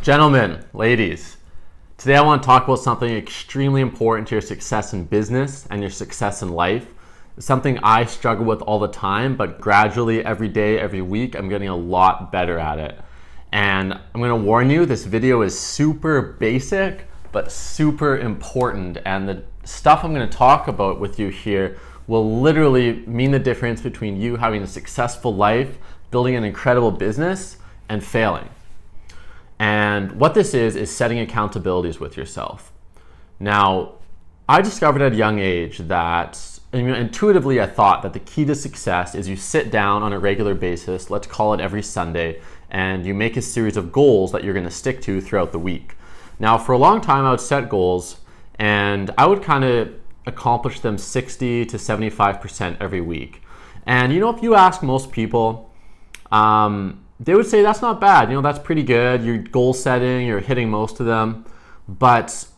Gentlemen, ladies, today I want to talk about something extremely important to your success in business and your success in life. It's something I struggle with all the time, but gradually, every day, every week, I'm getting a lot better at it. And I'm going to warn you, this video is super basic, but super important. And the stuff I'm going to talk about with you here will literally mean the difference between you having a successful life, building an incredible business, and failing. And what this is setting accountabilities with yourself. Now, I discovered at a young age that, intuitively I thought that the key to success is you sit down on a regular basis, let's call it every Sunday, and you make a series of goals that you're going to stick to throughout the week. Now, for a long time, I would set goals and I would kind of accomplish them 60 to 75% every week. And if you ask most people, they would say that's not bad, that's pretty good, you're goal setting, you're hitting most of them. But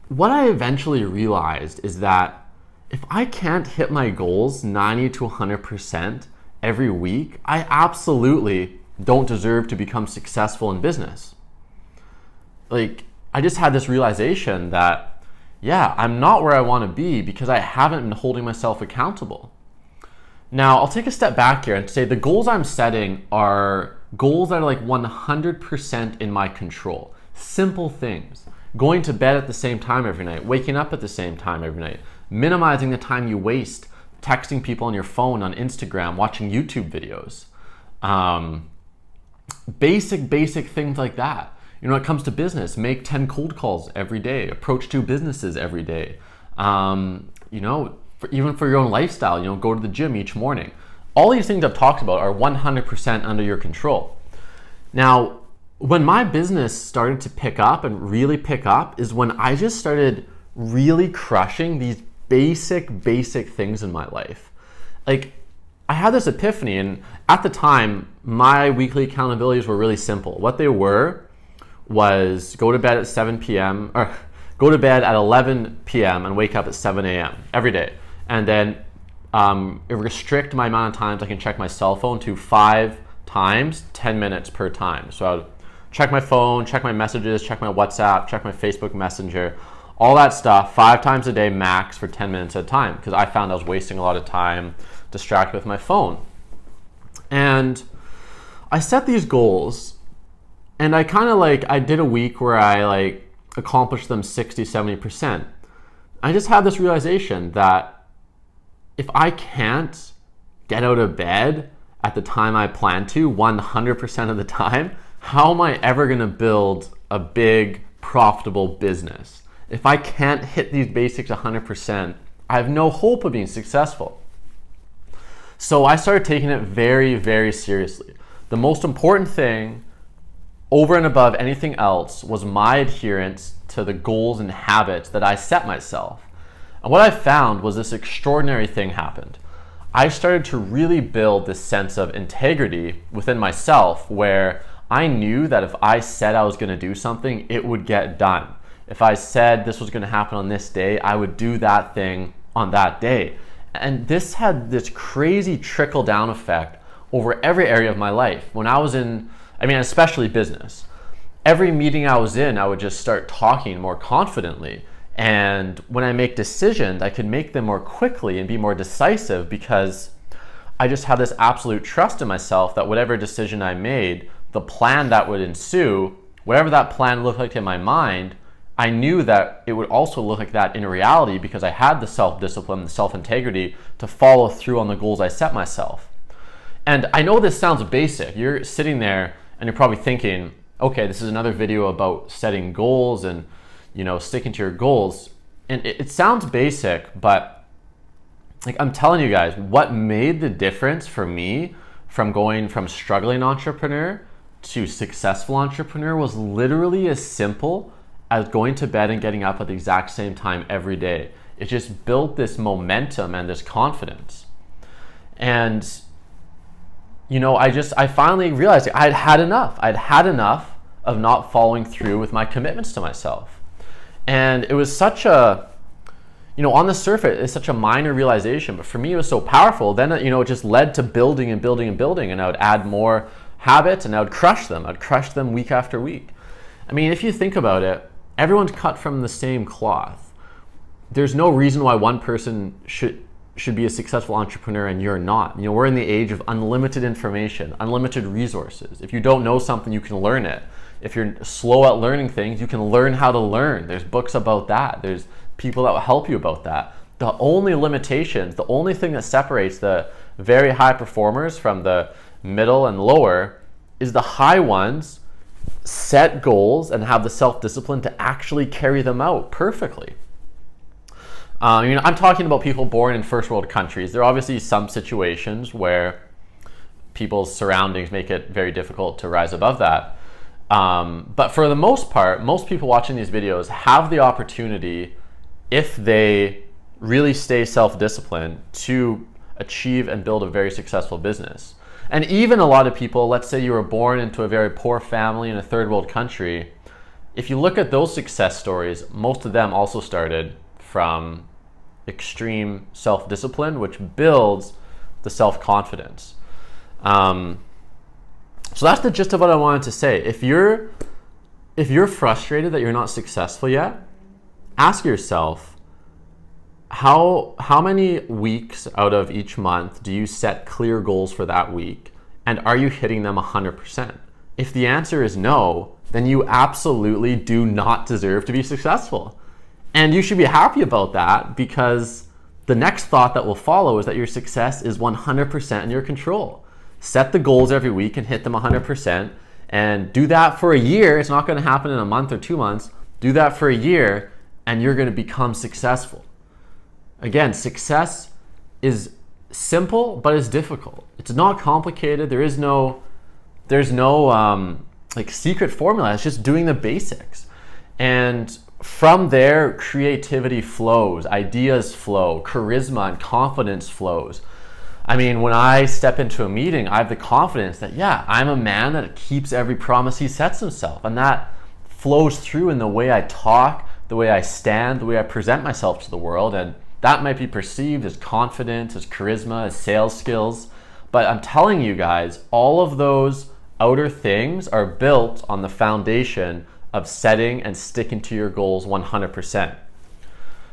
what I eventually realized is that if I can't hit my goals 90 to 100% every week, I absolutely don't deserve to become successful in business. I just had this realization that, yeah, I'm not where I want to be because I haven't been holding myself accountable. Now, I'll take a step back here and say the goals I'm setting are goals that are like 100% in my control. Simple things. Going to bed at the same time every night, waking up at the same time every night, minimizing the time you waste texting people on your phone, on Instagram, watching YouTube videos. Basic things like that. When it comes to business, make 10 cold calls every day, approach 2 businesses every day. Even for your own lifestyle, go to the gym each morning. All these things I've talked about are 100% under your control. Now, when my business started to pick up and really pick up is when I just started really crushing these basic things in my life. I had this epiphany, and at the time, my weekly accountabilities were really simple. What they were was go to bed at 7 p.m. or go to bed at 11 p.m. and wake up at 7 a.m. every day. And then restrict my amount of times I can check my cell phone to 5 times, 10 minutes per time. So I would check my phone, check my messages, check my WhatsApp, check my Facebook Messenger, all that stuff 5 times a day max for 10 minutes at a time, because I found I was wasting a lot of time distracted with my phone. And I set these goals, and I kind of I did a week where I accomplished them 60, 70%. I just had this realization that if I can't get out of bed at the time I plan to 100% of the time, how am I ever going to build a big, profitable business? If I can't hit these basics 100%, I have no hope of being successful. So I started taking it very seriously. The most important thing over and above anything else was my adherence to the goals and habits that I set myself. And what I found was this extraordinary thing happened. I started to really build this sense of integrity within myself where I knew that if I said I was going to do something, it would get done. If I said this was going to happen on this day, I would do that thing on that day. And this had this crazy trickle-down effect over every area of my life. When I was in, especially business, every meeting I was in, I would just start talking more confidently. And when I make decisions, I could make them more quickly and be more decisive because I just had this absolute trust in myself that whatever decision I made, the plan that would ensue, whatever that plan looked like in my mind, I knew that it would also look like that in reality because I had the self-discipline, the self-integrity to follow through on the goals I set myself. And I know this sounds basic. You're sitting there and you're probably thinking, okay, this is another video about setting goals and sticking to your goals. And it sounds basic, but I'm telling you guys, what made the difference for me from going from struggling entrepreneur to successful entrepreneur was literally as simple as going to bed and getting up at the exact same time every day. It just built this momentum and this confidence. And I finally realized I'd had enough. I'd had enough of not following through with my commitments to myself. And it was such a, on the surface, it's such a minor realization, but for me, it was so powerful. Then, it just led to building and building and building, and I would add more habits and I would crush them. I'd crush them week after week. I mean, if you think about it, everyone's cut from the same cloth. There's no reason why one person should be a successful entrepreneur and you're not. You know, we're in the age of unlimited information, unlimited resources. If you don't know something, you can learn it. If you're slow at learning things, you can learn how to learn. There's books about that. There's people that will help you about that. The only limitations, the only thing that separates the very high performers from the middle and lower is the high ones set goals and have the self-discipline to actually carry them out perfectly. You know, I'm talking about people born in first world countries. There are obviously some situations where people's surroundings make it very difficult to rise above that. But for the most part, most people watching these videos have the opportunity, if they really stay self-disciplined, to achieve and build a very successful business. And even a lot of people, let's say you were born into a very poor family in a third world country, if you look at those success stories, most of them also started from extreme self-discipline, which builds the self-confidence. So that's the gist of what I wanted to say. If you're frustrated that you're not successful yet, ask yourself, how many weeks out of each month do you set clear goals for that week? And are you hitting them 100%? If the answer is no, then you absolutely do not deserve to be successful. And you should be happy about that, because the next thought that will follow is that your success is 100% in your control. Set the goals every week and hit them 100%, and do that for a year. It's not going to happen in a month or 2 months. Do that for a year and you're going to become successful. Again, success is simple, but it's difficult. It's not complicated. There's no like secret formula. It's just doing the basics. And from there, creativity flows, ideas flow, charisma and confidence flows. I mean, when I step into a meeting, I have the confidence that, yeah, I'm a man that keeps every promise he sets himself. And that flows through in the way I talk, the way I stand, the way I present myself to the world. And that might be perceived as confidence, as charisma, as sales skills. But I'm telling you guys, all of those outer things are built on the foundation of setting and sticking to your goals 100%.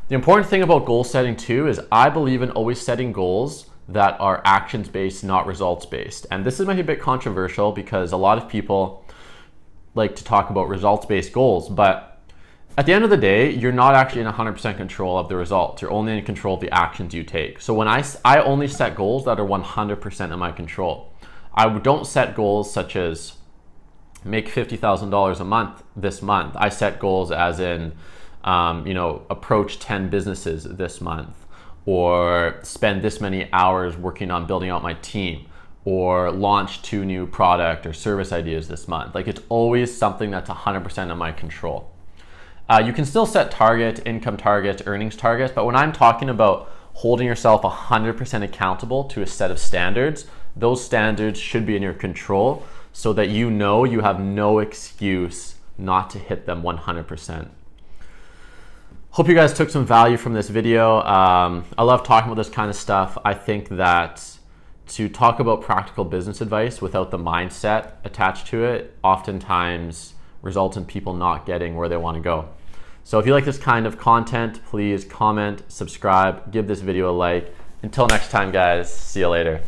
The important thing about goal setting too is I believe in always setting goals that are actions-based, not results-based. And this is maybe a bit controversial because a lot of people like to talk about results-based goals, but at the end of the day, you're not actually in 100% control of the results. You're only in control of the actions you take. So when I only set goals that are 100% in my control. I don't set goals such as make $50,000 a month this month. I set goals as in, you know, approach 10 businesses this month, or spend this many hours working on building out my team, or launch 2 new product or service ideas this month. Like, it's always something that's 100% in my control. You can still set target, income targets, earnings targets, but when I'm talking about holding yourself 100% accountable to a set of standards, those standards should be in your control so that you know you have no excuse not to hit them 100%. Hope you guys took some value from this video. I love talking about this kind of stuff. I think that to talk about practical business advice without the mindset attached to it oftentimes results in people not getting where they want to go. So if you like this kind of content, please comment, subscribe, give this video a like. Until next time, guys, see you later.